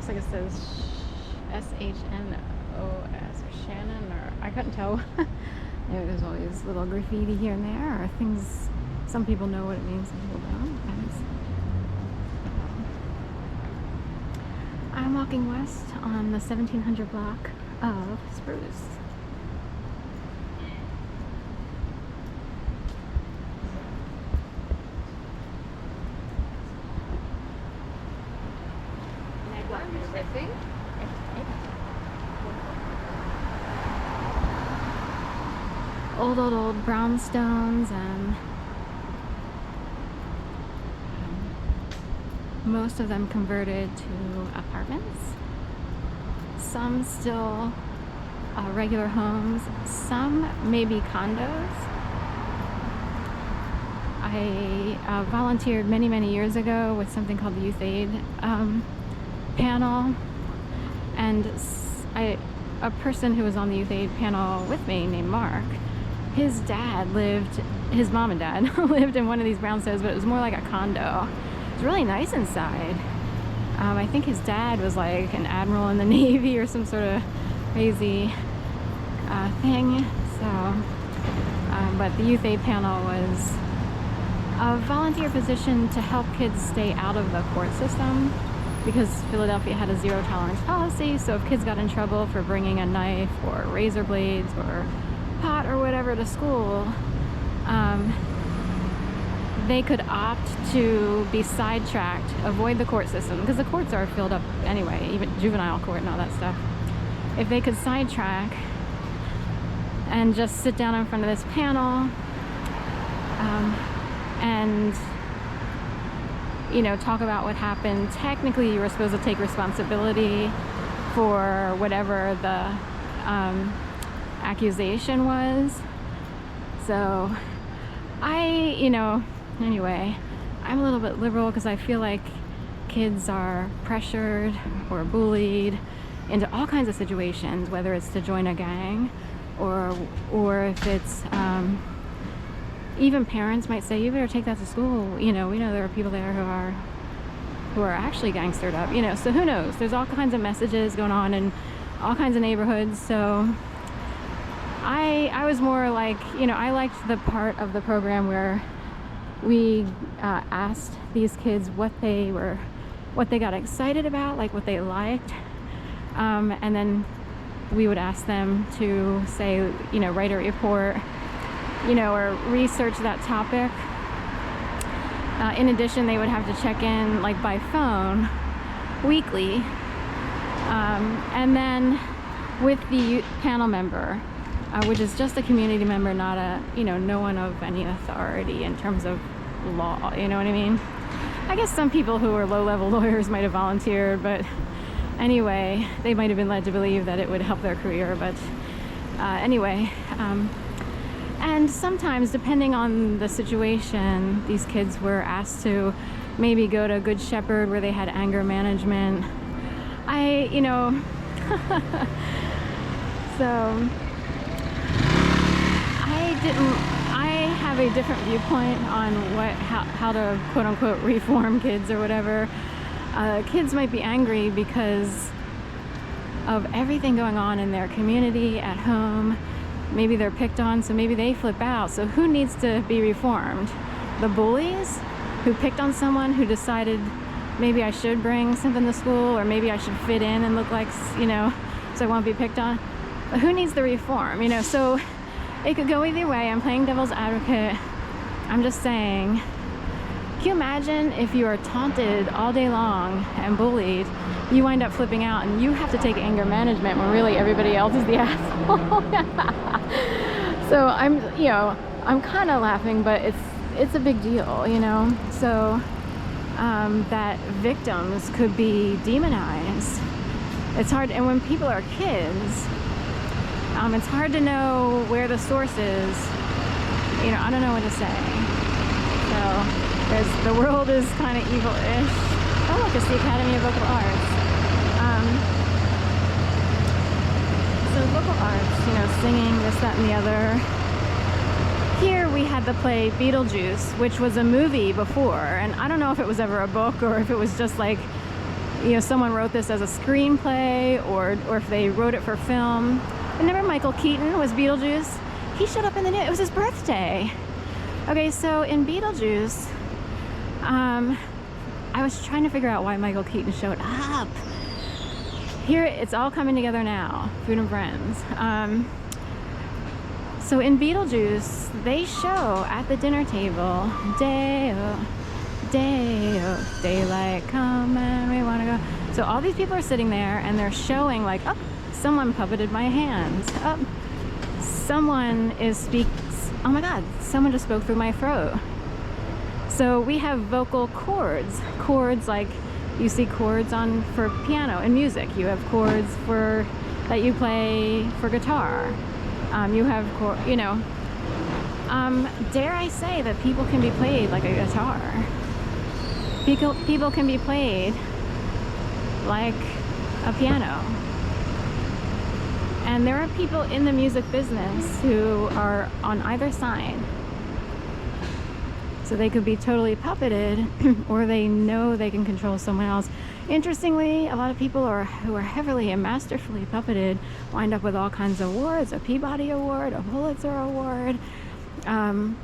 Looks like it says SHNOS or Shannon, or I couldn't tell. There's always little graffiti here and there, or things. Some people know what it means, some people don't. I'm walking west on the 1700 block of Spruce. Old brownstones, and most of them converted to apartments. Some still regular homes, some maybe condos. I volunteered many years ago with something called the Youth Aid panel, and a person who was on the Youth Aid panel with me named Mark, his mom and dad lived in one of these brownstones, but it was more like a condo. It was really nice inside. I think his dad was like an admiral in the Navy or some sort of crazy thing. So, but the Youth Aid panel was a volunteer position to help kids stay out of the court system, because Philadelphia had a zero tolerance policy. So if kids got in trouble for bringing a knife or razor blades or pot or whatever to school, they could opt to be sidetracked, avoid the court system, because the courts are filled up anyway, even juvenile court and all that stuff. If they could sidetrack and just sit down in front of this panel and talk about what happened. Technically, you were supposed to take responsibility for whatever the accusation was. So anyway, I'm a little bit liberal because I feel like kids are pressured or bullied into all kinds of situations, whether it's to join a gang or if it's even parents might say, you better take that to school. We know there are people there who are actually gangstered up, so who knows? There's all kinds of messages going on in all kinds of neighborhoods. So I was more like, I liked the part of the program where we asked these kids what they got excited about, like what they liked, and then we would ask them to say, write a report, or research that topic. In addition, they would have to check in like by phone weekly, and then with the youth panel member, which is just a community member, not a, no one of any authority in terms of law, you know what I mean? I guess some people who are low-level lawyers might have volunteered, but anyway, they might have been led to believe that it would help their career, but anyway. And sometimes, depending on the situation, these kids were asked to maybe go to Good Shepherd where they had anger management. So I have a different viewpoint on how to quote unquote reform kids or whatever. Kids might be angry because of everything going on in their community, at home. Maybe they're picked on, so maybe they flip out. So who needs to be reformed? The bullies who picked on someone who decided maybe I should bring something to school, or maybe I should fit in and look like, so I won't be picked on. But who needs the reform? So it could go either way. I'm playing devil's advocate. I'm just saying, can you imagine if you are taunted all day long and bullied, you wind up flipping out and you have to take anger management when really everybody else is the asshole? So I'm kind of laughing, but it's a big deal, So that victims could be demonized. It's hard, and when people are kids, it's hard to know where the source is. I don't know what to say. So the world is kind of evil-ish. Oh, look, it's the Academy of Vocal Arts. So vocal arts, singing, this, that, and the other. Here we had the play Beetlejuice, which was a movie before, and I don't know if it was ever a book or if it was just like, you know, someone wrote this as a screenplay, or if they wrote it for film. Remember Michael Keaton was Beetlejuice? He showed up in the news. It was his birthday. Okay, so in Beetlejuice, I was trying to figure out why Michael Keaton showed up. Here, it's all coming together now. Food and Friends. So in Beetlejuice, they show at the dinner table, Day-o, Day-o, daylight come and we wanna go. So all these people are sitting there and they're showing like, oh, someone puppeted my hands. Oh, someone oh my God, someone just spoke through my throat. So we have vocal chords. Chords like you see chords for piano and music. You have chords that you play for guitar. You have dare I say that people can be played like a guitar. People can be played like a piano. And there are people in the music business who are on either side. So they could be totally puppeted, or they know they can control someone else. Interestingly, a lot of people who are heavily and masterfully puppeted wind up with all kinds of awards, a Peabody Award, a Pulitzer Award. And,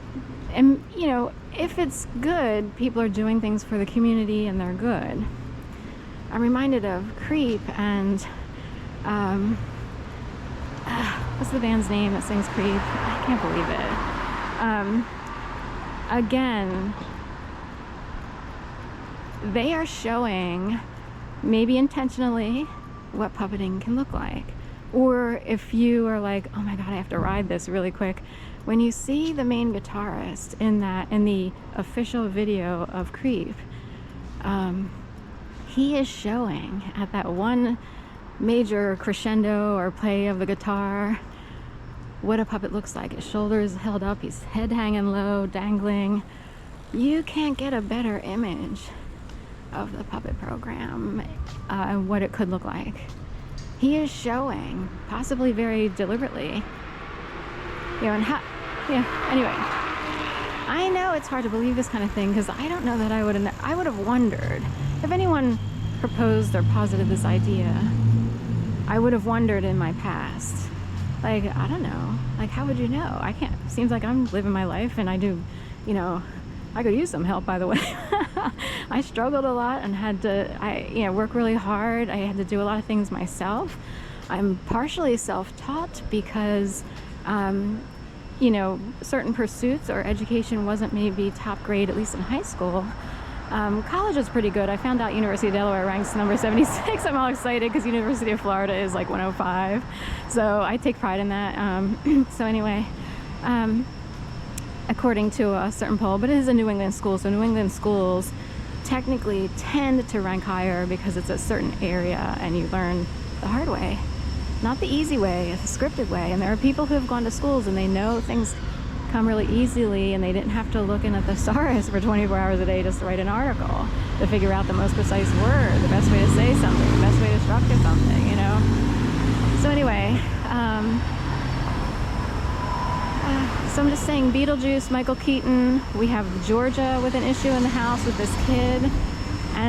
you know, if it's good, people are doing things for the community and they're good. I'm reminded of Creep and, what's the band's name that sings Creep? I can't believe it. Again, they are showing, maybe intentionally, what puppeting can look like. Or if you are like, oh my God, I have to ride this really quick. When you see the main guitarist in the official video of Creep, he is showing at that one major crescendo or play of the guitar what a puppet looks like. His shoulders held up, his head hanging low, dangling. You can't get a better image of the puppet program and what it could look like. He is showing, possibly very deliberately, you know, anyway. I know it's hard to believe this kind of thing because I don't know that I would have wondered if anyone proposed or posited this idea. I would have wondered in my past. Like, I don't know. Like, how would you know? I can't. Seems like I'm living my life and I do, you know, I could use some help, by the way. I struggled a lot and had to, work really hard. I had to do a lot of things myself. I'm partially self-taught because, certain pursuits or education wasn't maybe top grade, at least in high school. College was pretty good. I found out University of Delaware ranks number 76. I'm all excited because University of Florida is like 105. So I take pride in that. So anyway, according to a certain poll, but it is a New England school. So New England schools technically tend to rank higher because it's a certain area and you learn the hard way. Not the easy way, it's a scripted way. And there are people who have gone to schools and they know things come really easily and they didn't have to look in a thesaurus for 24 hours a day just to write an article to figure out the most precise word, the best way to say something, the best way to structure something, you know? So anyway, so I'm just saying Beetlejuice, Michael Keaton, we have Georgia with an issue in the house with this kid.